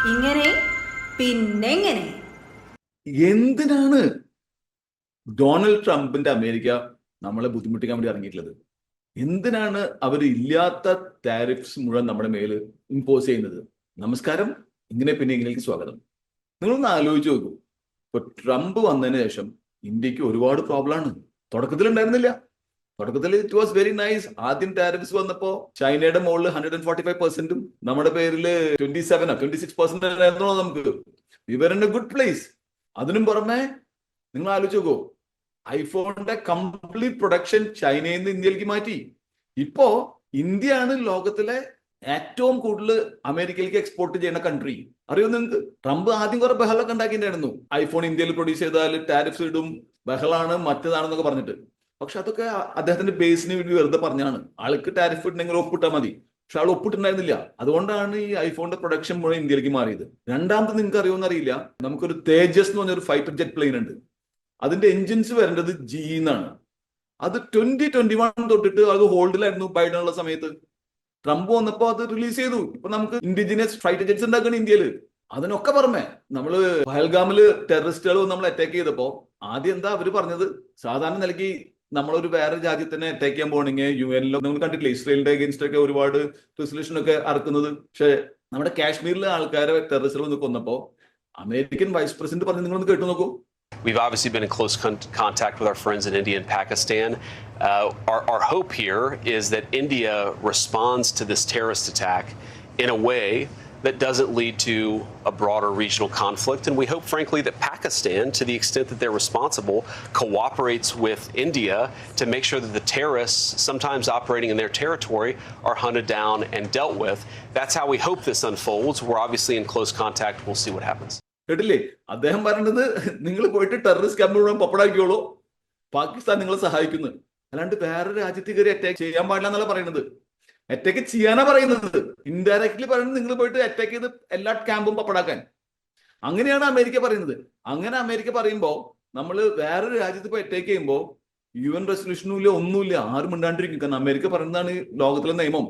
ഇങ്ങനെ പിന്നെങ്ങനെ? എന്തിനാണ് ഡൊണാൾഡ് ട്രംപിന്റെ അമേരിക്ക നമ്മളെ ബുദ്ധിമുട്ടിക്കാൻ വേണ്ടി ഇറങ്ങിയിട്ടുള്ളത്? എന്തിനാണ് അവർ ഇല്ലാത്ത താരിഫ്സ് മുഴുവൻ നമ്മുടെ മേല് ഇമ്പോസ് ചെയ്യുന്നത്? നമസ്കാരം, ഇങ്ങനെ പിന്നെ ഇങ്ങനെയൊക്കെ സ്വാഗതം. നിങ്ങളൊന്ന് ആലോചിച്ച് നോക്കൂ. ഇപ്പൊ ട്രംപ് വന്നതിന് ശേഷം ഇന്ത്യക്ക് ഒരുപാട് പ്രോബ്ലമാണ്. തുടക്കത്തിൽ ഉണ്ടായിരുന്നില്ല. തുടക്കത്തിൽ ഇറ്റ് വാസ് വെരി നൈസ്. ആദ്യം ടാരിഫ്സ് വന്നപ്പോ ചൈനയുടെ മുകളിൽ 145%, നമ്മുടെ പേരിൽ 26% ആയിരുന്നോ നമുക്ക്. We were in a good place. അതിനും പുറമെ നിങ്ങൾ ആലോചിച്ച് നോക്കൂ, ഐഫോണിന്റെ കംപ്ലീറ്റ് പ്രൊഡക്ഷൻ ചൈനയിൽ നിന്ന് ഇന്ത്യയിലേക്ക് മാറ്റി. ഇപ്പോ ഇന്ത്യയാണ് ലോകത്തിലെ ഏറ്റവും കൂടുതൽ അമേരിക്കയിലേക്ക് എക്സ്പോർട്ട് ചെയ്യുന്ന കൺട്രി. അറിയോ നിങ്ങൾക്ക്? ട്രംപ് ആദ്യം കുറെ ബഹളമൊക്കെ ഉണ്ടാക്കിയിട്ടുണ്ടായിരുന്നു. ഐഫോൺ ഇന്ത്യയിൽ പ്രൊഡ്യൂസ് ചെയ്താൽ ടാരിഫ്സ് ഇടും, ബഹളാണ്, മറ്റേതാണെന്നൊക്കെ പറഞ്ഞിട്ട്. പക്ഷെ അതൊക്കെ അദ്ദേഹത്തിന്റെ ബേസിന് വേണ്ടി വെറുതെ പറഞ്ഞാണ്. ആൾക്ക് ടാരിഫ് ഇട്ടുണ്ടെങ്കിൽ ഒപ്പിട്ടാൽ മതി. പക്ഷെ ആൾ ഒപ്പിട്ടുണ്ടായിരുന്നില്ല. അതുകൊണ്ടാണ് ഈ ഐഫോണിന്റെ പ്രൊഡക്ഷൻ മുഴുവൻ ഇന്ത്യയിലേക്ക് മാറിയത്. രണ്ടാമത് നിങ്ങൾക്ക് അറിയുമെന്ന് അറിയില്ല, നമുക്കൊരു തേജസ് എന്ന് പറഞ്ഞൊരു ഫൈറ്റർ ജെറ്റ് പ്ലെയിൻ ഉണ്ട്. അതിന്റെ എഞ്ചിൻസ് വരേണ്ടത് ജി എന്നാണ്. അത് 2021 തൊട്ടിട്ട് അത് ഹോൾഡിലായിരുന്നു ബൈഡനുള്ള സമയത്ത്. ട്രംപ് വന്നപ്പോ അത് റിലീസ് ചെയ്തു. ഇപ്പൊ നമുക്ക് ഇൻഡിജിനിയസ് ഫൈറ്റർ ജെറ്റ്സ് ഉണ്ടാക്കണം ഇന്ത്യയിൽ. അതിനൊക്കെ പുറമെ നമ്മള് പഹൽഗാമില് ടെററിസ്റ്റുകൾ നമ്മൾ അറ്റാക്ക് ചെയ്തപ്പോ ആദ്യം എന്താ അവര് പറഞ്ഞത്? സാധാരണ നിലയ്ക്ക് നമ്മളൊരു വേറെ രാജ്യത്തിനെ അറ്റാക്ക് ചെയ്യാൻ പോകണമെങ്കിൽ UN-ലോ നിങ്ങൾ കണ്ടിട്ടില്ലേ, ഇസ്രയേലിന്റെ അഗേൻസ്റ്റ് ഒക്കെ ഒരുപാട് റെസൊല്യൂഷൻ ഒക്കെ ഇറക്കുന്നത്. പക്ഷെ നമ്മുടെ കാശ്മീരിലെ ആൾക്കാരെ ടെററിസ്റ്റുകൾ ഒന്ന് കൊന്നപ്പോ അമേരിക്കൻ വൈസ് പ്രസിഡന്റ് പറഞ്ഞു, നിങ്ങളൊന്ന് കേട്ടു നോക്കൂ. We've obviously been in close contact with our friends in India and Pakistan. Our hope here is that India responds to this terrorist attack in a way that doesn't lead to a broader regional conflict. And we hope, frankly, that Pakistan, to the extent that they're responsible, cooperates with India to make sure that the terrorists, sometimes operating in their territory, are hunted down and dealt with. That's how we hope this unfolds. We're obviously in close contact. We'll see what happens. കേട്ടില്ലേ അദ്ദേഹം പറയുന്നത്? നിങ്ങൾ പോയിട്ട് terrorist camp മുഴുവൻ പപ്പടാക്കിയോളൂ, പാകിസ്ഥാൻ നിങ്ങളെ സഹായിക്കുന്നു. അല്ലാണ്ട് വേറെ രാജ്യത്ത് കയറി അറ്റാക്ക് ചെയ്യാൻ പാടില്ല എന്നല്ല പറയുന്നത്. അറ്റാക്ക് ചെയ്യാനാ പറയുന്നത്. ഇൻഡയറക്ട്ലി പറയുന്നത് നിങ്ങൾ പോയിട്ട് അറ്റാക്ക് ചെയ്ത് എല്ലാ ക്യാമ്പും പപ്പടാക്കാൻ. അങ്ങനെയാണ് അമേരിക്ക പറയുന്നത്. അങ്ങനെ അമേരിക്ക പറയുമ്പോ നമ്മൾ വേറൊരു രാജ്യത്ത് പോയി അറ്റാക്ക് ചെയ്യുമ്പോൾ UN റെസൊല്യൂഷനും ഇല്ല, ഒന്നുമില്ല, ആരും മിണ്ടാണ്ടിരിക്കും. കാരണം അമേരിക്ക പറയുന്നതാണ് ലോകത്തിലെ നിയമം.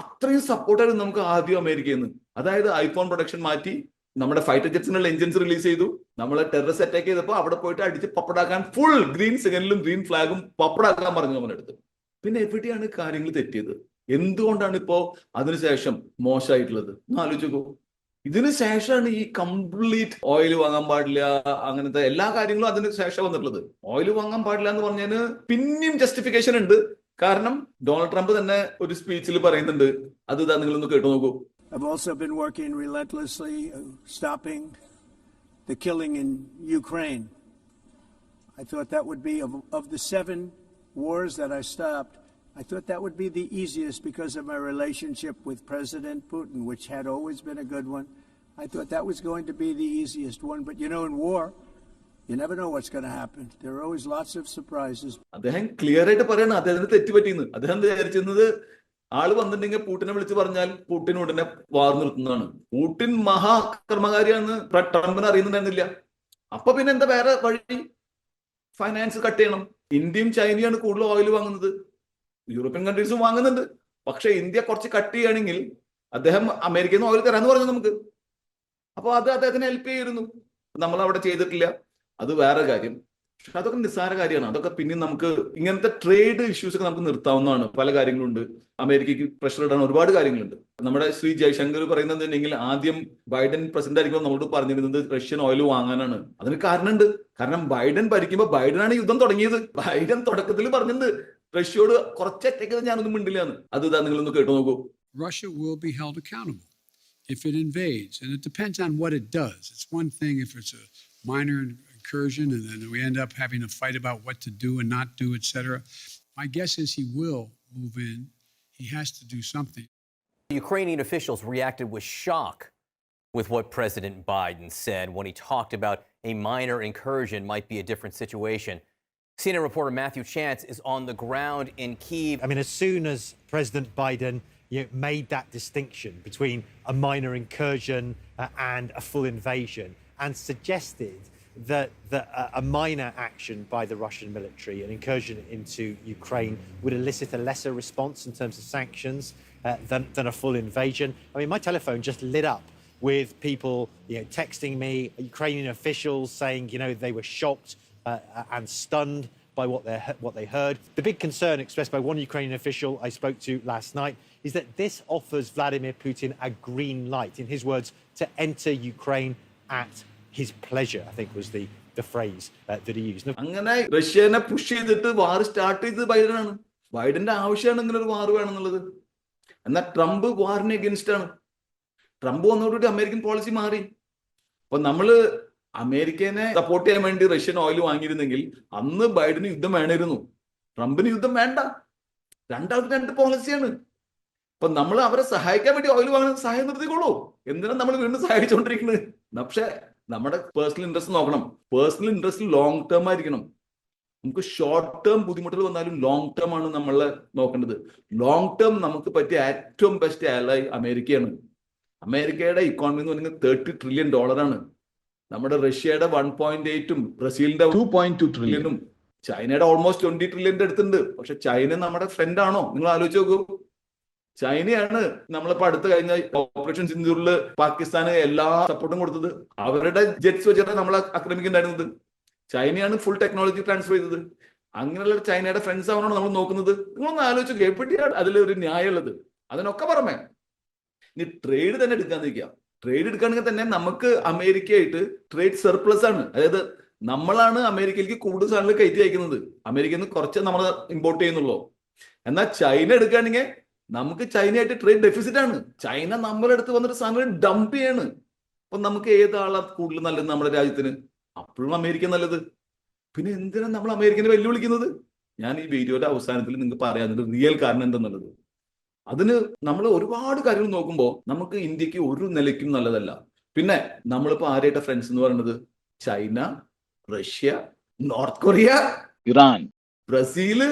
അത്രയും സപ്പോർട്ടായിരുന്നു നമുക്ക് ആദ്യം അമേരിക്കയിൽ നിന്ന്. അതായത് ഐഫോൺ പ്രൊഡക്ഷൻ മാറ്റി, നമ്മുടെ ഫൈറ്റർ ജെറ്റ്സിനുള്ള എഞ്ചിൻസ് റിലീസ് ചെയ്തു. നമ്മളെ ടെററിസ്റ്റ് അറ്റാക്ക് ചെയ്തപ്പോൾ അവിടെ പോയിട്ട് അടിച്ച് പപ്പടാക്കാൻ ഫുൾ ഗ്രീൻ സിഗ്നലും ഗ്രീൻ ഫ്ലാഗും പപ്പടാക്കാൻ പറഞ്ഞു നമ്മുടെ അടുത്ത്. പിന്നെ എവിടെയാണ് കാര്യങ്ങൾ തെറ്റിയത്? എന്തുകൊണ്ടാണ് ഇപ്പോ അതിനുശേഷം മോശമായിട്ടുള്ളത് എന്ന് ആലോചിക്കൂ. ഇതിനു ശേഷമാണ് ഈ കംപ്ലീറ്റ് ഓയിൽ വാങ്ങാൻ പാടില്ല, അങ്ങനത്തെ എല്ലാ കാര്യങ്ങളും അതിന് ശേഷം വന്നിട്ടുള്ളത്. ഓയിൽ വാങ്ങാൻ പാടില്ല എന്ന് പറഞ്ഞതിന് പിന്നെയും ജസ്റ്റിഫിക്കേഷൻ ഉണ്ട്. കാരണം ഡൊണാൾഡ് ട്രംപ് തന്നെ ഒരു സ്പീച്ചിൽ പറയുന്നുണ്ട്. അത് ഇതാ, നിങ്ങളൊന്ന് കേട്ടു നോക്കൂ. I've also been working relentlessly, stopping the killing in Ukraine. I thought that would be, of the 7 wars that I stopped, I thought that would be the easiest because of my relationship with President Putin, which had always been a good one. I thought that was going to be the easiest one. But you know, in war, you never know what's going to happen. There are always lots of surprises. അദ്ദേഹം clear ആയിട്ട് പറയണം അദ്ദേഹത്തിന് തെറ്റുപറ്റിയെന്ന്. അദ്ദേഹം വിചാരിച്ചിരുന്നത് ആള് വന്നിട്ടുണ്ടെങ്കിൽ പൂട്ടിനെ വിളിച്ച് പറഞ്ഞാൽ പൂട്ടിന് ഉടനെ വാർ നിർത്തുന്നതാണ്. പൂട്ടിൻ മഹാകർമ്മകാരിയാണെന്ന് ട്രംപിന് അറിയുന്നുണ്ടായിരുന്നില്ല. അപ്പൊ പിന്നെ എന്താ വേറെ വഴി? ഫൈനാൻസ് കട്ട് ചെയ്യണം. ഇന്ത്യയും ചൈനയാണ് കൂടുതൽ ഓയിൽ വാങ്ങുന്നത്, യൂറോപ്യൻ കൺട്രീസും വാങ്ങുന്നുണ്ട്. പക്ഷെ ഇന്ത്യ കുറച്ച് കട്ട് ചെയ്യുകയാണെങ്കിൽ അദ്ദേഹം അമേരിക്കയിൽ നിന്ന് ഓയിൽ തരാന്ന് പറഞ്ഞു നമുക്ക്. അപ്പൊ അത് അദ്ദേഹത്തിന് ഹെൽപ്പ് ചെയ്യായിരുന്നു. നമ്മൾ അവിടെ ചെയ്തിട്ടില്ല, അത് വേറെ കാര്യം. പക്ഷെ അതൊക്കെ നിസ്സാര കാര്യമാണ്. അതൊക്കെ പിന്നെ നമുക്ക് ഇങ്ങനത്തെ ട്രേഡ് ഇഷ്യൂസ് ഒക്കെ നമുക്ക് നിർത്താവുന്നതാണ്. പല കാര്യങ്ങളുണ്ട്. അമേരിക്കയ്ക്ക് പ്രഷർ ഇടാൻ ഒരുപാട് കാര്യങ്ങളുണ്ട്. നമ്മുടെ ശ്രീ ജയശങ്കർ പറയുന്നുണ്ടെങ്കിൽ ആദ്യം ബൈഡൻ പ്രസിഡന്റ് ആയിരിക്കുമ്പോൾ നമ്മളോട് പറഞ്ഞിരുന്നത് റഷ്യൻ ഓയിൽ വാങ്ങാനാണ്. അതിന് കാരണമുണ്ട്. കാരണം ബൈഡൻ ഭരിക്കുമ്പോൾ ബൈഡനാണ് യുദ്ധം തുടങ്ങിയത്. ബൈഡൻ തുടക്കത്തിൽ പറഞ്ഞത് റഷ്യയോട് കുറച്ച് അറ്റാക്ക് ഞാനൊന്നും മിണ്ടില്ല എന്ന്. അത് ഇതാ, നിങ്ങളൊന്ന് കേട്ടു നോക്കൂ. Russia will be held accountable if it invades, and it depends on what it does. It's one thing if it's a minor incursion and then we end up having a fight about what to do and not do, etc. My guess is he will move in. He has to do something. Ukrainian officials reacted with shock with what President Biden said when he talked about a minor incursion might be a different situation. CNN reporter Matthew Chance is on the ground in Kyiv. I mean, as soon as President Biden made that distinction between a minor incursion and a full invasion and suggested that a minor action by the Russian military, an incursion into Ukraine, would elicit a lesser response in terms of sanctions than a full invasion. I mean, my telephone just lit up with people, texting me, Ukrainian officials saying, they were shocked and stunned by what they heard. The big concern expressed by one Ukrainian official I spoke to last night is that this offers Vladimir Putin a green light, in his words, to enter Ukraine at his pleasure, I think was the phrase that he used. അങ്ങനെ റഷ്യനെ push ചെയ്തിട്ട് വാർ start ചെയ്തത് ബൈഡനാണ്. ബൈഡന്റെ ആവശ്യമാണ് ഇങ്ങനെ ഒരു വാർ വേണമെന്നുള്ളത്. എന്നാൽ Trump വാറിന് against ആണ്. Trump വന്നതോടുകൂടി American policy മാറി. അപ്പൊ നമ്മള് അമേരിക്കനെ സപ്പോർട്ട് ചെയ്യാൻ വേണ്ടി റഷ്യൻ ഓയിൽ വാങ്ങിയിരുന്നെങ്കിൽ അന്ന് ബൈഡന് യുദ്ധം വേണമായിരുന്നു. ട്രംപിന് യുദ്ധം വേണ്ട. രണ്ടാൾക്ക് രണ്ട് പോളിസിയാണ്. അപ്പൊ നമ്മൾ അവരെ സഹായിക്കാൻ വേണ്ടി ഓയിൽ വാങ്ങുന്ന സഹായം നിർത്തിക്കോളൂ. എന്തിനാണ് നമ്മൾ വീണ്ടും സഹായിച്ചുകൊണ്ടിരിക്കുന്നത്? പക്ഷെ നമ്മുടെ പേഴ്സണൽ ഇൻട്രസ്റ്റ് നോക്കണം. പേഴ്സണൽ ഇൻട്രസ്റ്റ് ലോങ് ടേം ആയിരിക്കണം. നമുക്ക് ഷോർട്ട് ടേം ബുദ്ധിമുട്ടുകൾ വന്നാലും ലോങ് ടേം ആണ് നമ്മൾ നോക്കേണ്ടത്. ലോങ് ടേം നമുക്ക് പറ്റിയ ഏറ്റവും ബെസ്റ്റ് ആലായി അമേരിക്കയാണ്. അമേരിക്കയുടെ ഇക്കോണമി എന്ന് പറയുന്നത് $30 ട്രില്യൺ ആണ്. നമ്മുടെ റഷ്യയുടെ 1.8 ബ്രസീലിന്റെ 2.2 ട്രില്യനും ചൈനയുടെ ഓൾമോസ്റ്റ് 20 ട്രില്യന്റെ അടുത്തുണ്ട്. പക്ഷെ ചൈന നമ്മുടെ ഫ്രണ്ട് ആണോ? നിങ്ങൾ ആലോചിച്ച് നോക്കൂ. ചൈനയാണ് നമ്മളിപ്പോ അടുത്ത് കഴിഞ്ഞ ഓപ്പറേഷൻ സിന്ദൂറിൽ പാകിസ്ഥാന് എല്ലാ സപ്പോർട്ടും കൊടുത്തത്. അവരുടെ ജെറ്റ്സ് വെച്ചിട്ടാണ് നമ്മളെ ആക്രമിക്കുന്നുണ്ടായിരുന്നത്. ചൈനയാണ് ഫുൾ ടെക്നോളജി ട്രാൻസ്ഫർ ചെയ്തത്. അങ്ങനെയുള്ള ചൈനയുടെ ഫ്രണ്ട്സ് ആവണോ നമ്മൾ നോക്കുന്നത്? നിങ്ങളൊന്ന് ആലോചിച്ചു എവിടെയാണ് അതിലൊരു ന്യായമുള്ളത്? അതിനൊക്കെ പുറമെ ഇനി ട്രേഡ് തന്നെ എടുക്കാതിരിക്കുക. ട്രേഡ് എടുക്കുകയാണെങ്കിൽ തന്നെ നമുക്ക് അമേരിക്കയായിട്ട് ട്രേഡ് സർപ്ലസ് ആണ്. അതായത് നമ്മളാണ് അമേരിക്കയിലേക്ക് കൂടുതൽ സാധനങ്ങൾ കയറ്റി അയക്കുന്നത്. അമേരിക്കയിൽ നിന്ന് കുറച്ച് നമ്മൾ ഇമ്പോർട്ട് ചെയ്യുന്നുള്ളൂ. എന്നാൽ ചൈന എടുക്കുകയാണെങ്കിൽ നമുക്ക് ചൈനയായിട്ട് ട്രേഡ് ഡെഫിസിറ്റ് ആണ്. ചൈന നമ്മുടെ അടുത്ത് വന്നിട്ട് സാധനങ്ങൾ ഡംപ് ചെയ്യാണ്. അപ്പൊ നമുക്ക് ഏതാളാ കൂടുതൽ നല്ലത് നമ്മുടെ രാജ്യത്തിന്? അപ്പോഴും അമേരിക്ക നല്ലത്. പിന്നെ എന്തിനാണ് നമ്മൾ അമേരിക്കനെ വെല്ലുവിളിക്കുന്നത്? ഞാൻ ഈ വീഡിയോയുടെ അവസാനത്തിൽ നിങ്ങൾക്ക് പറയാനുണ്ട് റിയൽ കാരണം എന്തെന്നുള്ളത്. അതിന് നമ്മൾ ഒരുപാട് കാര്യങ്ങൾ നോക്കുമ്പോൾ നമുക്ക് ഇന്ത്യക്ക് ഒരു നിലയ്ക്കും നല്ലതല്ല. പിന്നെ നമ്മളിപ്പോ ആരായിട്ട് ഫ്രണ്ട്സ് എന്ന് പറയുന്നത് China, Russia, North Korea, Iran, Brazil.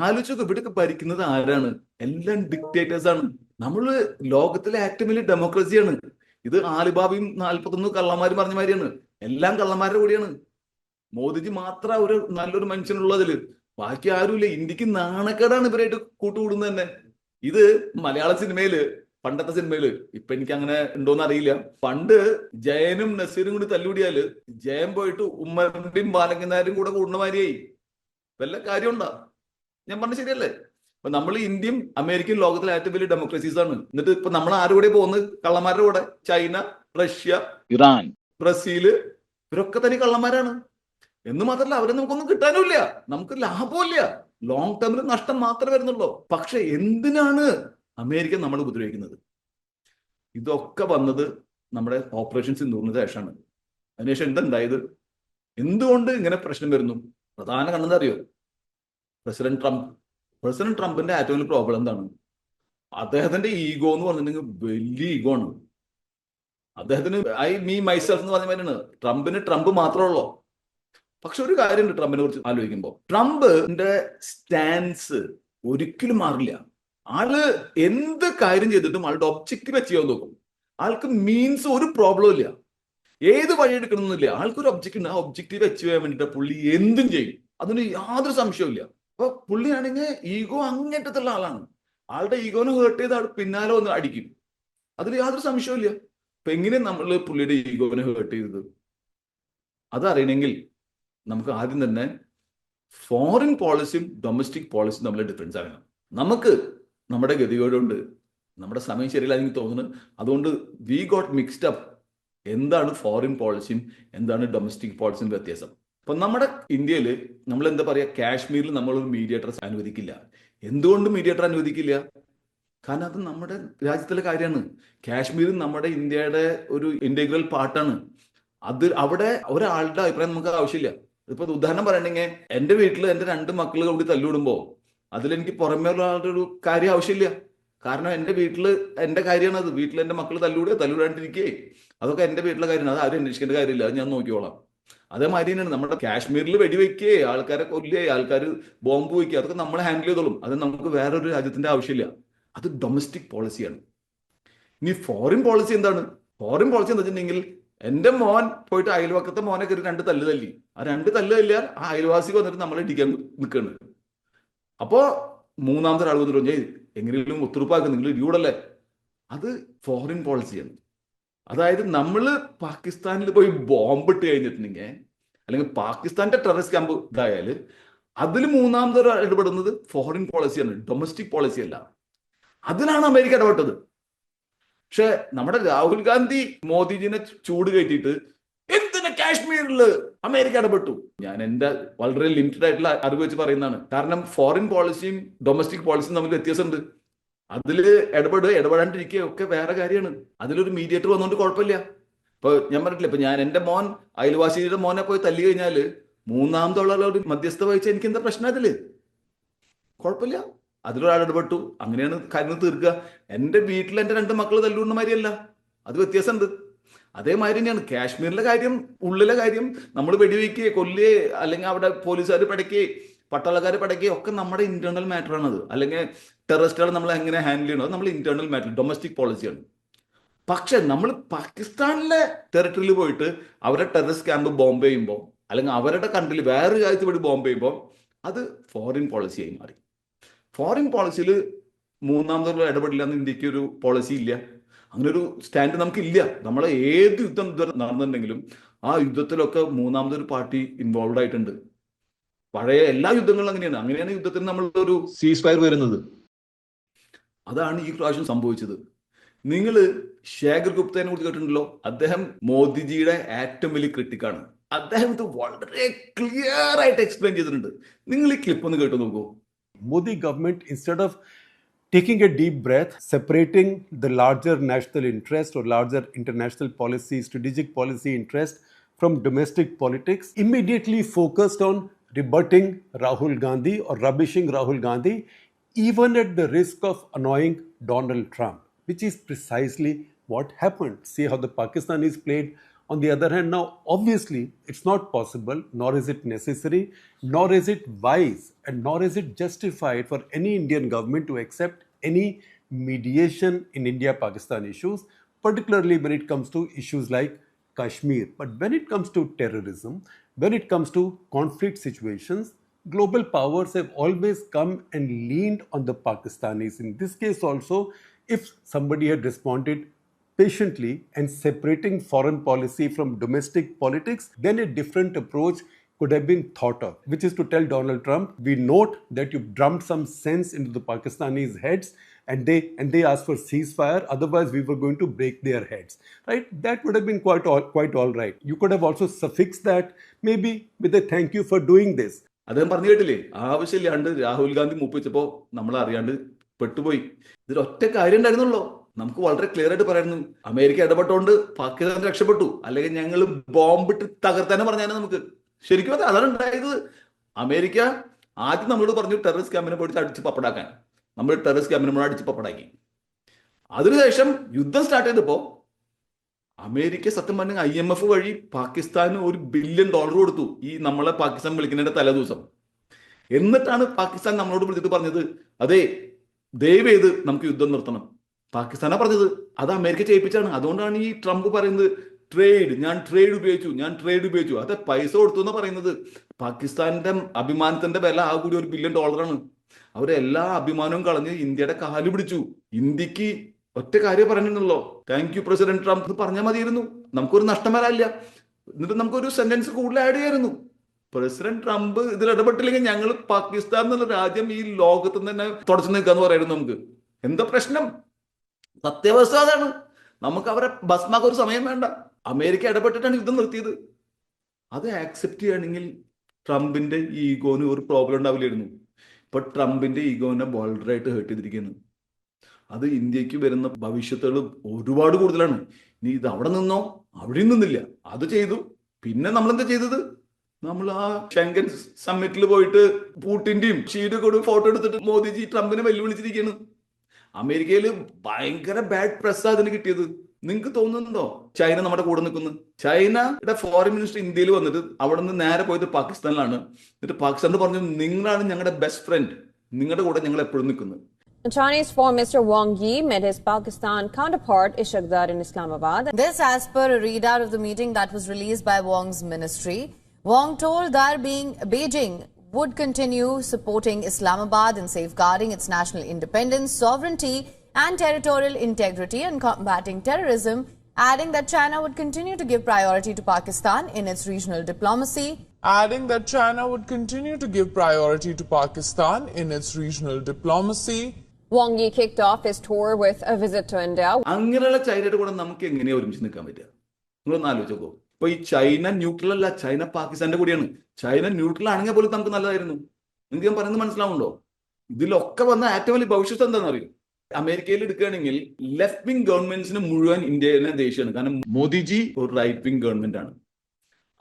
ആലോചിച്ചൊക്കെ ഇവിടെയൊക്കെ ഭരിക്കുന്നത് ആരാണ്? എല്ലാം ഡിക്റ്റേറ്റേഴ്സ് ആണ്. നമ്മള് ലോകത്തിലെ ഏറ്റവും വലിയ ഡെമോക്രസിയാണ്. ഇത് ആലിബാബയും 41 കള്ളന്മാരും പറഞ്ഞ മാതിരിയാണ്. എല്ലാം കള്ളന്മാരുടെ കൂടിയാണ്. മോദിജി മാത്രം ഒരു നല്ലൊരു മനുഷ്യനുള്ളതില്. ബാക്കി ആരുമില്ല. ഇന്ത്യക്ക് നാണക്കേടാണ് ഇവരായിട്ട് കൂട്ടുകൂടുന്നത് തന്നെ. ഇത് മലയാള സിനിമയില്, പണ്ടത്തെ സിനിമയില്, ഇപ്പൊ എനിക്ക് അങ്ങനെ ഉണ്ടോന്ന് അറിയില്ല, പണ്ട് ജയനും നസീറും കൂടി തല്ലുകൂടിയാല് ജയൻ പോയിട്ട് ഉമ്മറിന്റെയും ബാലങ്കനാരും കൂടെ കൂടുന്ന മാതിരിയായി. വല്ല കാര്യമുണ്ടാ? ഞാൻ പറഞ്ഞ ശരിയല്ലേ? അപ്പൊ നമ്മൾ ഇന്ത്യയും അമേരിക്കയും ലോകത്തിലെ ഏറ്റവും വലിയ ഡെമോക്രസീസ് ആണ്. എന്നിട്ട് ഇപ്പൊ നമ്മൾ ആരുടെ പോകുന്നത്? കള്ളന്മാരുടെ കൂടെ. ചൈന, റഷ്യ, ഇറാൻ, ബ്രസീല്, ഇവരൊക്കെ തന്നെ കള്ളന്മാരാണ്. എന്ന് മാത്രമല്ല അവരെ നമുക്കൊന്നും കിട്ടാനുമില്ല, നമുക്ക് ലാഭമില്ല. ലോങ് ടേമിൽ നഷ്ടം മാത്രമേ വരുന്നുള്ളൂ. പക്ഷെ എന്തിനാണ് അമേരിക്ക നമ്മൾ ഉപദ്രവിക്കുന്നത്? ഇതൊക്കെ വന്നത് നമ്മുടെ ഓപ്പറേഷൻ സിന്ദൂറിന് ശേഷമാണ്. അതിനുശേഷം എന്തുണ്ടായത്? എന്തുകൊണ്ട് ഇങ്ങനെ പ്രശ്നം വരുന്നു? പ്രധാന കാരണം എന്താ അറിയോ? പ്രസിഡന്റ് ട്രംപിന്റെ ഏറ്റവും വലിയ പ്രോബ്ലം എന്താണ്? അദ്ദേഹത്തിന്റെ ഈഗോ എന്ന് പറഞ്ഞിട്ടുണ്ടെങ്കിൽ വലിയ ഈഗോ ആണ്. അദ്ദേഹത്തിന് മീ മൈസെൽഫ് എന്ന് പറഞ്ഞ മാതിരിയാണ്. ട്രംപിന് ട്രംപ് മാത്രമുള്ളൂ. പക്ഷെ ഒരു കാര്യമുണ്ട് ട്രംപിനെ കുറിച്ച് ആലോചിക്കുമ്പോൾ, ട്രംപിന്റെ സ്റ്റാൻസ് ഒരിക്കലും മാറില്ല. ആള് എന്ത് കാര്യം ചെയ്തിട്ടും ആളുടെ ഒബ്ജക്റ്റീവ് അച്ചീവ് ചെയ്യാൻ നോക്കും. ആൾക്ക് മീൻസ് ഒരു പ്രോബ്ലം ഇല്ല, ഏത് വഴി എടുക്കണമെന്നില്ല. ആൾക്കൊരു ഒബ്ജക്റ്റീവ് ഉണ്ട്. ആ ഒബ്ജക്റ്റീവ് അച്ചീവ് ചെയ്യാൻ വേണ്ടിയിട്ട് പുള്ളി എന്തും ചെയ്യും. അതിന് യാതൊരു സംശയവും ഇല്ല. അപ്പൊ പുള്ളിയാണെങ്കിൽ ഈഗോ അങ്ങേറ്റത്തുള്ള ആളാണ്. ആളുടെ ഈഗോനെ ഹേർട്ട് ചെയ്ത് ആൾ പിന്നാലെ ഒന്ന് അടിക്കും. അതിൽ യാതൊരു സംശയവും ഇല്ല. അപ്പൊ എങ്ങനെ നമ്മൾ പുള്ളിയുടെ ഈഗോനെ ഹേർട്ട് ചെയ്തത്? അതറിയണമെങ്കിൽ നമുക്ക് ആദ്യം തന്നെ ഫോറിൻ പോളിസിയും ഡൊമസ്റ്റിക് പോളിസിയും തമ്മിൽ ഡിഫറൻസ് അറിയണം. നമുക്ക് നമ്മുടെ ഗതികേടുണ്ട്, നമ്മുടെ സമയം ശരിയല്ല എനിക്ക് തോന്നുന്നു. അതുകൊണ്ട് വി ഗോട്ട് മിക്സ്ഡ് അപ്പ്. എന്താണ് ഫോറിൻ പോളിസിയും എന്താണ് ഡൊമസ്റ്റിക് പോളിസിയും വ്യത്യാസം? അപ്പൊ നമ്മുടെ ഇന്ത്യയിൽ നമ്മൾ എന്താ പറയാ, കാശ്മീരിൽ നമ്മളൊരു മീഡിയേറ്റർ അനുവദിക്കില്ല. എന്തുകൊണ്ട് മീഡിയേറ്റർ അനുവദിക്കില്ല? കാരണം അത് നമ്മുടെ രാജ്യത്തിലെ കാര്യമാണ്. കാശ്മീർ നമ്മുടെ ഇന്ത്യയുടെ ഒരു ഇന്റഗ്രൽ പാർട്ടാണ്. അത് അവിടെ ഒരാളുടെ അഭിപ്രായം നമുക്ക് ആവശ്യമില്ല. ഇപ്പൊ ഉദാഹരണം പറയണെങ്കിൽ എന്റെ വീട്ടിൽ എന്റെ 2 മക്കൾ കൂടി തല്ലുവിടുമ്പോ അതിലെനിക്ക് പുറമേ ഉള്ള ആളുടെ ഒരു കാര്യം ആവശ്യമില്ല. കാരണം എന്റെ വീട്ടില് എന്റെ കാര്യമാണ് അത്. വീട്ടിൽ എന്റെ മക്കൾ തല്ലുവിടാണ്ടിരിക്കേ, അതൊക്കെ എന്റെ വീട്ടിലെ കാര്യമാണ്. അത് ആരും അന്വേഷിക്കേണ്ട കാര്യമില്ല, അത് ഞാൻ നോക്കിക്കോളാം. അതേമാതിരി തന്നെയാണ് നമ്മുടെ കാശ്മീരിൽ വെടിവെക്കേ, ആൾക്കാരെ കൊല്ലേ, ആൾക്കാർ ബോംബ് വയ്ക്കുക, അതൊക്കെ നമ്മൾ ഹാൻഡിൽ ചെയ്തോളും. അത് നമുക്ക് വേറൊരു രാജ്യത്തിന്റെ ആവശ്യമില്ല. അത് ഡൊമസ്റ്റിക് പോളിസിയാണ്. ഇനി ഫോറിൻ പോളിസി എന്താണ്? ഫോറിൻ പോളിസി എന്താ വെച്ചിട്ടുണ്ടെങ്കിൽ എന്റെ മോൻ പോയിട്ട് അയൽവക്കത്തെ മോനെ കയറി 2 തല്ല് തല്ലി. ആ 2 തല്ല് തല്ലിയാൽ ആ അയൽവാസിക്ക് വന്നിട്ട് നമ്മളെ ഇടിക്കാൻ നിൽക്കുകയാണ്. അപ്പോ മൂന്നാമത്തെ ഒരാൾ വന്നിട്ട് എങ്ങനെയും ഒത്തുറപ്പാക്കുക, നിങ്ങൾ ഇടിയൂടല്ലേ. അത് ഫോറിൻ പോളിസിയാണ്. അതായത് നമ്മൾ പാകിസ്ഥാനിൽ പോയി ബോംബിട്ട് കഴിഞ്ഞിട്ടുണ്ടെങ്കിൽ, അല്ലെങ്കിൽ പാകിസ്ഥാന്റെ ടെററിസ്റ്റ് ക്യാമ്പ് ഇതായാൽ അതിൽ മൂന്നാമതൊരു ഇടപെടുന്നത് ഫോറിൻ പോളിസിയാണ്, ഡൊമസ്റ്റിക് പോളിസി അല്ല. അതിലാണ് അമേരിക്ക ഇടപെട്ടത്. പക്ഷെ നമ്മുടെ രാഹുൽ ഗാന്ധി മോദിജിനെ ചൂട് കയറ്റിയിട്ട് എന്തിനാ കാശ്മീരിൽ അമേരിക്ക ഇടപെട്ടു? ഞാൻ എന്റെ വളരെ ലിമിറ്റഡ് ആയിട്ടുള്ള അറിവ് വെച്ച് പറയുന്നതാണ്. കാരണം ഫോറിൻ പോളിസിയും ഡൊമസ്റ്റിക് പോളിസിയും തമ്മിൽ വ്യത്യാസമുണ്ട്. അതിൽ ഇടപെടാണ്ടിരിക്കുക ഒക്കെ വേറെ കാര്യമാണ്. അതിലൊരു മീഡിയേറ്റർ വന്നുകൊണ്ട് കുഴപ്പമില്ല. ഇപ്പൊ ഞാൻ പറഞ്ഞിട്ടില്ല, ഇപ്പൊ ഞാൻ എന്റെ മോൻ അയൽവാസിയുടെ മോനെ പോയി തല്ലി കഴിഞ്ഞാൽ മൂന്നാമതുള്ള ഒരു മധ്യസ്ഥ വഹിച്ച എനിക്ക് എന്താ പ്രശ്നം? അതില് കുഴപ്പമില്ല, അതിലൊരാൾ ഇടപെട്ടു, അങ്ങനെയാണ് കാര്യങ്ങൾ തീർക്കുക. എന്റെ വീട്ടിൽ എന്റെ 2 മക്കൾ തല്ലുന്ന മാതിരിയല്ല, അത് വ്യത്യാസമുണ്ട്. അതേമാതിരി തന്നെയാണ് കാശ്മീരിലെ കാര്യം, ഉള്ളിലെ കാര്യം. നമ്മൾ വെടിവെക്കുകയോ കൊല്ലുകയോ അല്ലെങ്കിൽ അവിടെ പോലീസുകാർ പടയ്ക്കുകയോ പട്ടാളക്കാർ പടയ്ക്കുകയോ ഒക്കെ നമ്മുടെ ഇന്റേണൽ മാറ്റർ ആണത്. അല്ലെങ്കിൽ ടെററിസ്റ്റുകൾ നമ്മൾ എങ്ങനെ ഹാൻഡിൽ ചെയ്യണോ, നമ്മൾ ഇന്റേണൽ മാറ്റർ, ഡൊമസ്റ്റിക് പോളിസിയാണ്. പക്ഷെ നമ്മൾ പാകിസ്ഥാനിലെ ടെറിട്ടറിയിൽ പോയിട്ട് അവരുടെ ടെററിസ്റ്റ് ക്യാമ്പ് ബോംബ് ചെയ്യുമ്പോൾ, അല്ലെങ്കിൽ അവരുടെ കൺട്രിയിൽ വേറൊരു രാജ്യത്ത് പോയി ബോംബ് ചെയ്യുമ്പോൾ അത് ഫോറിൻ പോളിസിയായി മാറി. ഫോറിൻ പോളിസിയിൽ മൂന്നാമതൊരു ഇടപെടില്ല എന്ന് ഇന്ത്യക്ക് ഒരു പോളിസി ഇല്ല. അങ്ങനെ ഒരു സ്റ്റാൻഡ് നമുക്കില്ല. നമ്മളെ ഏത് യുദ്ധം ഇതുവരെ നടന്നിട്ടുണ്ടെങ്കിലും ആ യുദ്ധത്തിലൊക്കെ മൂന്നാമതൊരു പാർട്ടി ഇൻവോൾവ് ആയിട്ടുണ്ട്. പഴയ എല്ലാ യുദ്ധങ്ങളും അങ്ങനെയാണ് യുദ്ധത്തിന് നമ്മൾ ഒരു സീസ് ഫയർ വരുന്നത്. അതാണ് ഈ പ്രാവശ്യം സംഭവിച്ചത്. നിങ്ങൾ ശേഖർ ഗുപ്തനെ കുറിച്ച് കേട്ടിട്ടുണ്ടല്ലോ. അദ്ദേഹം മോദിജിയുടെ ഏറ്റവും വലിയ ക്രിട്ടിക്കാണ്. അദ്ദേഹം ഇത് വളരെ ക്ലിയർ ആയിട്ട് എക്സ്പ്ലെയിൻ ചെയ്തിട്ടുണ്ട്. നിങ്ങൾ ഈ ക്ലിപ്പ് ഒന്ന് കേട്ടു നോക്കൂ. Modi government, instead of taking a deep breath, separating the larger national interest or larger international policy, strategic policy interest from domestic politics, immediately focused on rebutting Rahul Gandhi or rubbishing Rahul Gandhi, even at the risk of annoying Donald Trump, which is precisely what happened. See how the Pakistanis played. On the other hand, now obviously it's not possible, nor is it necessary, nor is it wise, and nor is it justified for any Indian government to accept any mediation in India-Pakistan issues, particularly when it comes to issues like Kashmir. But when it comes to terrorism, when it comes to conflict situations, global powers have always come and leaned on the Pakistanis. In this case also, if somebody had responded patiently and separating foreign policy from domestic politics, then a different approach could have been thought of, which is to tell Donald Trump, we note that you've drummed some sense into the Pakistanis' heads and they asked for ceasefire, otherwise we were going to break their heads. Right? That would have been quite all right. You could have also suffixed that maybe with a thank you for doing this. അദ്ദേഹം പറഞ്ഞു കേട്ടില്ലേ, ആവശ്യമില്ലാണ്ട് രാഹുൽ ഗാന്ധി മുപ്പിച്ചപ്പോ നമ്മൾ അറിയാണ്ട് പെട്ടുപോയി. ഇതിൽ ഒറ്റ കാര്യം ഉണ്ടായിരുന്നുള്ളൂ. നമുക്ക് വളരെ ക്ലിയർ ആയിട്ട് പറയുന്നു, അമേരിക്ക ഇടപെട്ടുകൊണ്ട് പാകിസ്ഥാൻ രക്ഷപ്പെട്ടു, അല്ലെങ്കിൽ ഞങ്ങൾ ബോംബിട്ട് തകർത്താനെ പറഞ്ഞാൽ നമുക്ക് ശരിക്കും അതാണ് ഉണ്ടായത്. അമേരിക്ക ആദ്യം നമ്മളോട് പറഞ്ഞു ടെററിസ്റ്റ് ക്യാമ്പിനെ പോയിട്ട് അടിച്ച് പപ്പടാക്കാൻ. നമ്മൾ ടെററിസ്റ്റ് ക്യാമ്പിനെ അടിച്ച് പപ്പടാക്കി. അതിനുശേഷം യുദ്ധം സ്റ്റാർട്ട് ചെയ്തപ്പോ അമേരിക്ക സത്യം പറഞ്ഞ IMF വഴി പാകിസ്ഥാന് $1 ബില്യൺ കൊടുത്തു, ഈ നമ്മളെ പാകിസ്ഥാൻ വിളിക്കുന്നതിന്റെ തലേ ദിവസം. എന്നിട്ടാണ് പാകിസ്ഥാൻ നമ്മളോട് വിളിച്ചിട്ട് പറഞ്ഞത്, അതെ ദയവേത് നമുക്ക് യുദ്ധം നിർത്തണം. പാകിസ്ഥാനാണ് പറഞ്ഞത്, അത് അമേരിക്ക ചെയ്യിപ്പിച്ചാണ്. അതുകൊണ്ടാണ് ഈ ട്രംപ് പറയുന്നത് ഞാൻ ട്രേഡ് ഉപയോഗിച്ചു. അത് പൈസ കൊടുത്തു എന്നാ പറയുന്നത്. പാകിസ്ഥാന്റെ അഭിമാനത്തിന്റെ വില ആ കൂടി $1 ബില്യൺ. അവരെല്ലാ അഭിമാനവും കളഞ്ഞ് ഇന്ത്യയുടെ കാല് പിടിച്ചു. ഇന്ത്യക്ക് ഒറ്റ കാര്യം പറയുന്നുള്ളൂ, താങ്ക് യു പ്രസിഡന്റ് ട്രംപ് പറഞ്ഞാൽ മതിയായിരുന്നു, നമുക്കൊരു നഷ്ടം വരാനില്ല. എന്നിട്ട് നമുക്കൊരു സെന്റൻസ് കൂടുതൽ ആഡ് ചെയ്യായിരുന്നു. പ്രസിഡന്റ് ട്രംപ് ഇതിൽ ഇടപെട്ടില്ലെങ്കിൽ ഞങ്ങൾ പാകിസ്ഥാൻ എന്നുള്ള രാജ്യം ഈ ലോകത്ത് തന്നെ തുടച്ചു നിൽക്കാന്ന് പറയുന്നു. നമുക്ക് എന്താ പ്രശ്നം? സത്യാവസ്ഥ അതാണ്. നമുക്ക് അവരെ ഭസ്മാക്കാൻ ഒരു സമയം വേണ്ട. അമേരിക്ക ഇടപെട്ടിട്ടാണ് യുദ്ധം നിർത്തിയത്. അത് ആക്സെപ്റ്റ് ചെയ്യുകയാണെങ്കിൽ ട്രംപിന്റെ ഈഗോന് ഒരു പ്രോബ്ലം ഉണ്ടാവില്ലായിരുന്നു. ഇപ്പൊ ട്രംപിന്റെ ഈഗോനെ വളരെയായിട്ട് ഹേർട്ട് ചെയ്തിരിക്കുന്നു. അത് ഇന്ത്യക്ക് വരുന്ന ഭവിഷ്യത്തുകൾ ഒരുപാട് കൂടുതലാണ്. നീ ഇത് അവിടെ നിന്നോ, അവിടെയും നിന്നില്ല, അത് ചെയ്തു. പിന്നെ നമ്മളെന്താ ചെയ്തത്? നമ്മൾ ആ ഷെങ്കൻ സമ്മിറ്റിൽ പോയിട്ട് പൂട്ടിന്റെയും ഷീയുടെ കൂടെ ഫോട്ടോ എടുത്തിട്ട് മോദിജി ട്രംപിനെ വെല്ലുവിളിച്ചിരിക്കുകയാണ്. അമേരിക്കയിൽ ഭയങ്കര ബാഡ് പ്രസ് അതിന് കിട്ടിയത്. നിങ്ങൾക്ക് തോന്നുന്നുണ്ടോ ചൈന നമ്മുടെ കൂടെ നിൽക്കുന്നു? ചൈനയുടെ ഫോറിൻ മിനിസ്റ്റർ ഇന്ത്യയിൽ വന്നിട്ട് അവിടെ നിന്ന് നേരെ പോയത് പാകിസ്ഥാനിലാണ്. എന്നിട്ട് പാകിസ്ഥാനിൽ പറഞ്ഞു, നിങ്ങളാണ് ഞങ്ങളുടെ ബെസ്റ്റ് ഫ്രണ്ട്, നിങ്ങളുടെ കൂടെ ഞങ്ങൾ എപ്പോഴും നിൽക്കുന്നത്. Chinese Foreign Minister Wang Yi met his Pakistan counterpart Ishaq Dar in Islamabad. This as per a readout of the meeting that was released by Wang's ministry. Wang told Dar Beijing would continue supporting Islamabad in safeguarding its national independence, sovereignty and territorial integrity and combating terrorism adding that China would continue to give priority to Pakistan in its regional diplomacy. Adding that China would continue to give priority to Pakistan in its regional diplomacy. Wang Yi kicked off his tour with a visit to India. അങ്ങനെയുള്ള ചൈനയുടെ കൂടെ നമുക്ക് എങ്ങനെയാ ഒരുമിച്ച് നിൽക്കാൻ പറ്റുക? നിങ്ങളൊന്ന് ആലോചിച്ചോക്കോ. ഇപ്പൊ ഈ ചൈന ന്യൂട്രൽ അല്ല, ചൈന പാകിസ്ഥാന്റെ കൂടിയാണ്. ചൈന ന്യൂട്രൽ ആണെങ്കിൽ പോലും നമുക്ക് നല്ലതായിരുന്നു. നിങ്ങൾക്ക് ഞാൻ പറയുന്നത് മനസ്സിലാവുണ്ടോ? ഇതിലൊക്കെ വന്ന ഏറ്റവും വലിയ ഭവിഷ്യത്ത് എന്താണെന്ന് അറിയും? അമേരിക്കയിൽ എടുക്കുകയാണെങ്കിൽ ലെഫ്റ്റ് വിംഗ് ഗവൺമെന്റ്സിന് മുഴുവൻ ഇന്ത്യയിലെ ദേഷ്യമാണ്. കാരണം മോദിജി ഒരു റൈറ്റ് വിംഗ് ഗവൺമെന്റ് ആണ്.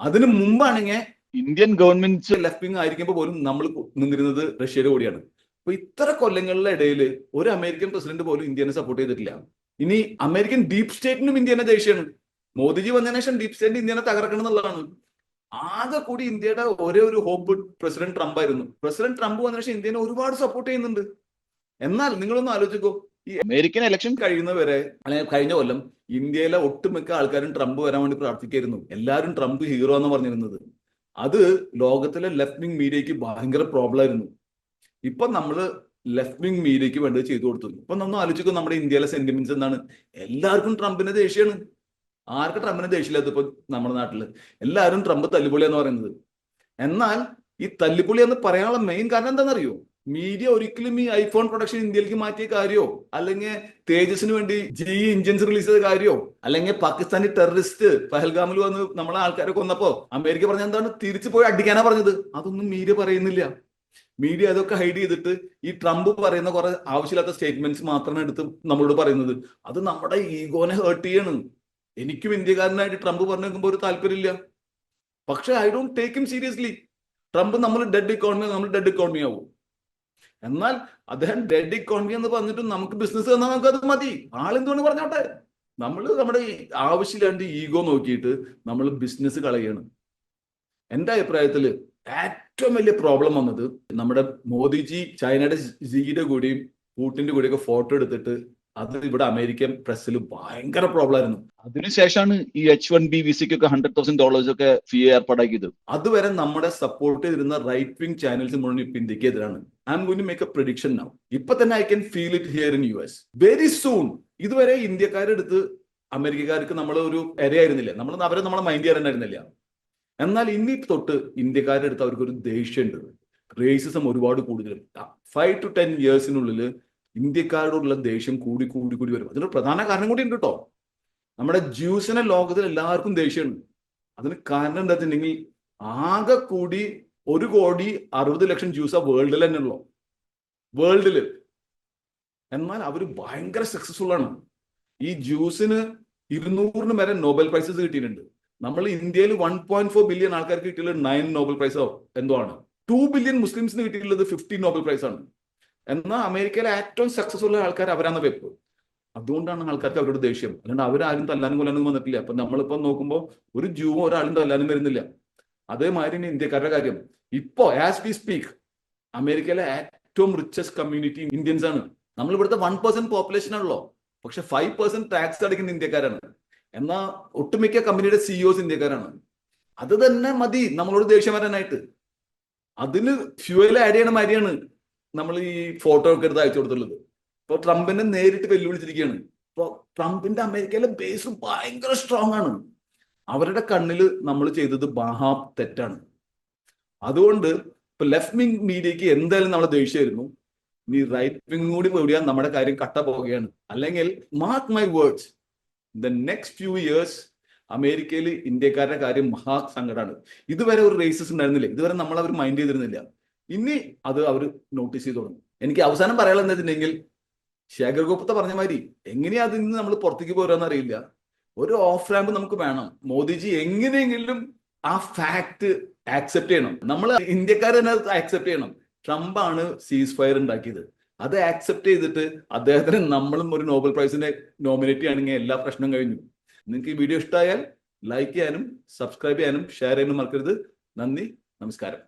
അതിന് മുമ്പാണെങ്കിൽ ഇന്ത്യൻ ഗവൺമെന്റ് ലെഫ്റ്റ് വിംഗ് ആയിരിക്കുമ്പോൾ പോലും നമ്മൾ നിന്നിരുന്നത് റഷ്യയുടെ കൂടിയാണ്. അപ്പൊ ഇത്ര കൊല്ലങ്ങളുടെ ഇടയിൽ ഒരു അമേരിക്കൻ പ്രസിഡന്റ് പോലും ഇന്ത്യനെ സപ്പോർട്ട് ചെയ്തിട്ടില്ല. ഇനി അമേരിക്കൻ ഡീപ് സ്റ്റേറ്റിനും ഇന്ത്യനെ ദേഷ്യമാണ്. മോദിജി വന്നതിന് ശേഷം ഡീപ് സ്റ്റേറ്റ് ഇന്ത്യനെ തകർക്കണം എന്നുള്ളതാണ്. ആകെ കൂടി ഇന്ത്യയുടെ ഒരേ ഒരു ഹോപ്പ് പ്രസിഡന്റ് ട്രംപ് ആയിരുന്നു. പ്രസിഡന്റ് ട്രംപ് വന്നതിന് ശേഷം ഇന്ത്യനെ ഒരുപാട് സപ്പോർട്ട് ചെയ്യുന്നുണ്ട്. എന്നാൽ നിങ്ങളൊന്ന് ആലോചിക്കോ, ഈ അമേരിക്കൻ ഇലക്ഷൻ കഴിയുന്നവരെ അല്ലെങ്കിൽ കഴിഞ്ഞ കൊല്ലം ഇന്ത്യയിലെ ഒട്ടുമിക്ക ആൾക്കാരും ട്രംപ് വരാൻ വേണ്ടി പ്രാർത്ഥിക്കായിരുന്നു. എല്ലാവരും ട്രംപ് ഹീറോ എന്ന് പറഞ്ഞിരുന്നത്. അത് ലോകത്തിലെ ലെഫ്റ്റ് വിംഗ് മീഡിയക്ക് ഭയങ്കര പ്രോബ്ലം ആയിരുന്നു. ഇപ്പൊ നമ്മള് ലെഫ്റ്റ് വിംഗ് മീഡിയക്ക് വേണ്ടത് ചെയ്തു കൊടുത്തു. ഇപ്പൊ നമ്മൾ ആലോചിക്കോ, നമ്മുടെ ഇന്ത്യയിലെ സെന്റിമെന്റ്സ് എന്താണ്? എല്ലാവർക്കും ട്രംപിന്റെ ദേഷ്യമാണ്. ആർക്ക് ട്രംപിന് ദേഷ്യമില്ലാത്ത ഇപ്പൊ നമ്മുടെ നാട്ടില്? എല്ലാവരും ട്രംപ് തല്ലിപ്പൊളി എന്ന് പറയുന്നത്. എന്നാൽ ഈ തല്ലിപ്പൊളി എന്ന് പറയാനുള്ള മെയിൻ കാരണം എന്താണെന്നറിയോ? മീഡിയ ഒരിക്കലും ഈ ഐഫോൺ പ്രൊഡക്ഷൻ ഇന്ത്യയിലേക്ക് മാറ്റിയ കാര്യമോ, അല്ലെങ്കിൽ തേജസിന് വേണ്ടി GE എഞ്ചിൻസ് റിലീസ് ചെയ്ത കാര്യമോ, അല്ലെങ്കിൽ പാകിസ്ഥാനി ടെററിസ്റ്റ് പഹൽഗാമിൽ വന്ന് നമ്മളെ ആൾക്കാരെ കൊന്നപ്പോ അമേരിക്ക പറഞ്ഞ എന്താണ്? തിരിച്ചു പോയി അടിക്കാനാ പറഞ്ഞത്. അതൊന്നും മീഡിയ പറയുന്നില്ല. മീഡിയ അതൊക്കെ ഹൈഡ് ചെയ്തിട്ട് ഈ ട്രംപ് പറയുന്ന കുറെ ആവശ്യമില്ലാത്ത സ്റ്റേറ്റ്മെന്റ്സ് മാത്രമാണ് എടുത്ത് നമ്മളോട് പറയുന്നത്. അത് നമ്മുടെ ഈഗോനെ ഹേർട്ട് ചെയ്യാണ്. എനിക്കും ഇന്ത്യക്കാരനായിട്ട് ട്രംപ് പറഞ്ഞു വെക്കുമ്പോൾ ഒരു താല്പര്യമില്ല. പക്ഷെ I don't take him seriously. Trump നമ്മൾ ഡെഡ് ഇക്കോണമി ആവും. എന്നാൽ അദ്ദേഹം ഡെഡ് ഇക്കോണമി എന്ന് പറഞ്ഞിട്ട് നമുക്ക് ബിസിനസ് തന്നാൽ നമുക്ക് അത് മതി. ആളെന്തുകൊണ്ട് പറഞ്ഞോട്ടെ. നമ്മൾ നമ്മുടെ ആവശ്യമില്ലാണ്ട് ഈഗോ നോക്കിയിട്ട് നമ്മൾ ബിസിനസ് കളയാണ്. എന്റെ അഭിപ്രായത്തിൽ ഏറ്റവും വലിയ പ്രോബ്ലം വന്നത് നമ്മുടെ മോദിജി ചൈനയുടെ ജിയുടെ കൂടിയും പുടിന്റെ കൂടിയൊക്കെ ഫോട്ടോ എടുത്തിട്ട് അത് ഇവിടെ അമേരിക്കൻ പ്രസ്സിൽ ഭയങ്കര പ്രോബ്ലം ആയിരുന്നു. അതിനുശേഷമാണ് ഈ H1B വിസയ്ക്കൊക്കെ $100,000 ഒക്കെ ഫീ ഏർപ്പാടാക്കിയത്. അതുവരെ നമ്മുടെ സപ്പോർട്ട് ചെയ്തിരുന്ന റൈറ്റ് വിംഗ് ചാനൽസ് മുഴുവൻ ഇപ്പൊ ഇന്ത്യക്ക് എതിരാണ്. I'm going to make a prediction now. ഇപ്പൊ തന്നെ I can feel it here in US. Very soon. ഇതുവരെ ഇന്ത്യക്കാരെടുത്ത് അമേരിക്കക്കാർക്ക് നമ്മൾ ഒരു ഇരയായിരുന്നില്ല. അവരെ നമ്മളെ മൈൻഡ് ചെയ്യാറുണ്ടായിരുന്നില്ല. എന്നാൽ ഇനി തൊട്ട് ഇന്ത്യക്കാരുടെ അടുത്ത് അവർക്കൊരു ദേഷ്യമുണ്ട്. റേസിസം ഒരുപാട് കൂടുതലും 5 to 10 yearsനുള്ളിൽ ഇന്ത്യക്കാരോടുള്ള ദേഷ്യം കൂടി വരും. അതിനൊരു പ്രധാന കാരണം കൂടി ഉണ്ട് കേട്ടോ. നമ്മുടെ ജ്യൂസിനെ ലോകത്തിൽ എല്ലാവർക്കും ദേഷ്യമുണ്ട്. അതിന് കാരണം എന്താ വെച്ചിട്ടുണ്ടെങ്കിൽ ആകെ കൂടി 1,60,00,000 ജ്യൂസാ വേൾഡിൽ തന്നെ ഉള്ളു. വേൾഡില്. എന്നാൽ അവർ ഭയങ്കര സക്സസ്ഫുൾ ആണ്. ഈ ജ്യൂസിന് 200 വരെ നോബൽ പ്രൈസസ് കിട്ടിയിട്ടുണ്ട്. നമ്മൾ ഇന്ത്യയിൽ 1.4 ബില്യൺ ആൾക്കാർക്ക് കിട്ടിയുള്ളത് 9 നോബൽ പ്രൈസോ എന്തോ ആണ്. 2 ബില്യൺ മുസ്ലിംസിന് കിട്ടിയിട്ടുള്ളത് 15 നോബൽ പ്രൈസ് ആണ്. എന്നാൽ അമേരിക്കയിലെ ഏറ്റവും സക്സസ്ഫുൾ ആൾക്കാർ അവരാണ് വെപ്പ്. അതുകൊണ്ടാണ് ആൾക്കാർക്ക് അവരോട് ദേഷ്യം. അല്ലാണ്ട് അവരാരും തല്ലാനും കൊല്ലാനും വന്നിട്ടില്ല. അപ്പൊ നമ്മളിപ്പോ നോക്കുമ്പോൾ ഒരു ജൂവും ഒരാളും തല്ലാനും വരുന്നില്ല. അതേമാതിരി ഇന്ത്യക്കാരുടെ കാര്യം ഇപ്പോ ആസ് വി സ്പീക്ക് അമേരിക്കയിലെ ഏറ്റവും റിച്ചസ്റ്റ് കമ്മ്യൂണിറ്റി ഇന്ത്യൻസ് ആണ്. നമ്മൾ ഇവിടുത്തെ 1% പോപ്പുലേഷൻ ആണല്ലോ. പക്ഷെ 5% ടാക്സ് അടയ്ക്കുന്ന ഇന്ത്യക്കാരാണ്. എന്നാൽ ഒട്ടുമിക്ക കമ്പനിയുടെ CEOs ഇന്ത്യക്കാരാണ്. അത് തന്നെ മതി നമ്മളോട് ദേഷ്യം വരാനായിട്ട്. അതിന് ഫ്യൂവൽ ആഡ് ചെയ്യണ മാതിരിയാണ് നമ്മൾ ഈ ഫോട്ടോ ഒക്കെ എടുത്ത് അയച്ചു കൊടുത്തുള്ളത്. ഇപ്പൊ ട്രംപിനെ നേരിട്ട് വെല്ലുവിളിച്ചിരിക്കുകയാണ്. ഇപ്പൊ ട്രംപിന്റെ അമേരിക്കയിലെ ബേസ് ഭയങ്കര സ്ട്രോങ് ആണ്. അവരുടെ കണ്ണിൽ നമ്മൾ ചെയ്തത് മഹാ തെറ്റാണ്. അതുകൊണ്ട് ഇപ്പൊ ലെഫ്റ്റ് വിംഗ് മീഡിയക്ക് എന്തായാലും നമ്മളെ ദേഷ്യമായിരുന്നു. ഇനി റൈറ്റ് വിംഗ് കൂടി പോയാൽ നമ്മുടെ കാര്യം കട്ട പോവുകയാണ്. അല്ലെങ്കിൽ mark my words, the next few years അമേരിക്കയിൽ ഇന്ത്യക്കാരുടെ കാര്യം മഹാ സങ്കടമാണ്. ഇതുവരെ ഒരു റേസസ് ഉണ്ടായിരുന്നില്ല. ഇതുവരെ നമ്മൾ അവർ മൈൻഡ് ചെയ്തിരുന്നില്ല. ഇനി അത് അവർ നോട്ടീസ് ചെയ്ത് തുടങ്ങും. എനിക്ക് അവസാനം പറയാനുള്ളത് എന്താ വെച്ചിട്ടുണ്ടെങ്കിൽ ശേഖർ ഗുപ്ത പറഞ്ഞ മാതിരി എങ്ങനെയാ അതിൽ നിന്ന് നമ്മൾ പുറത്തേക്ക് പോരാന്ന് അറിയില്ല. ഒരു ഓഫ് റാമ്പ് നമുക്ക് വേണം. മോദിജി എങ്ങനെയെങ്കിലും ആ ഫാക്ട് ആക്സെപ്റ്റ് ചെയ്യണം. നമ്മൾ ഇന്ത്യക്കാർ തന്നെ ആക്സെപ്റ്റ് ചെയ്യണം. ട്രംപാണ് സീസ് ഫയർ ഉണ്ടാക്കിയത്. അത് ആക്സെപ്റ്റ് ചെയ്തിട്ട് അദ്ദേഹത്തിന് നമ്മളും ഒരു നോബൽ പ്രൈസിനെ നോമിനേറ്റ് ചെയ്യുകയാണെങ്കിൽ എല്ലാ പ്രശ്നവും കഴിഞ്ഞു. നിങ്ങൾക്ക് ഈ വീഡിയോ ഇഷ്ടമായാൽ ലൈക്ക് ചെയ്യാനും സബ്സ്ക്രൈബ് ചെയ്യാനും ഷെയർ ചെയ്യാനും മറക്കരുത്. നന്ദി, നമസ്കാരം.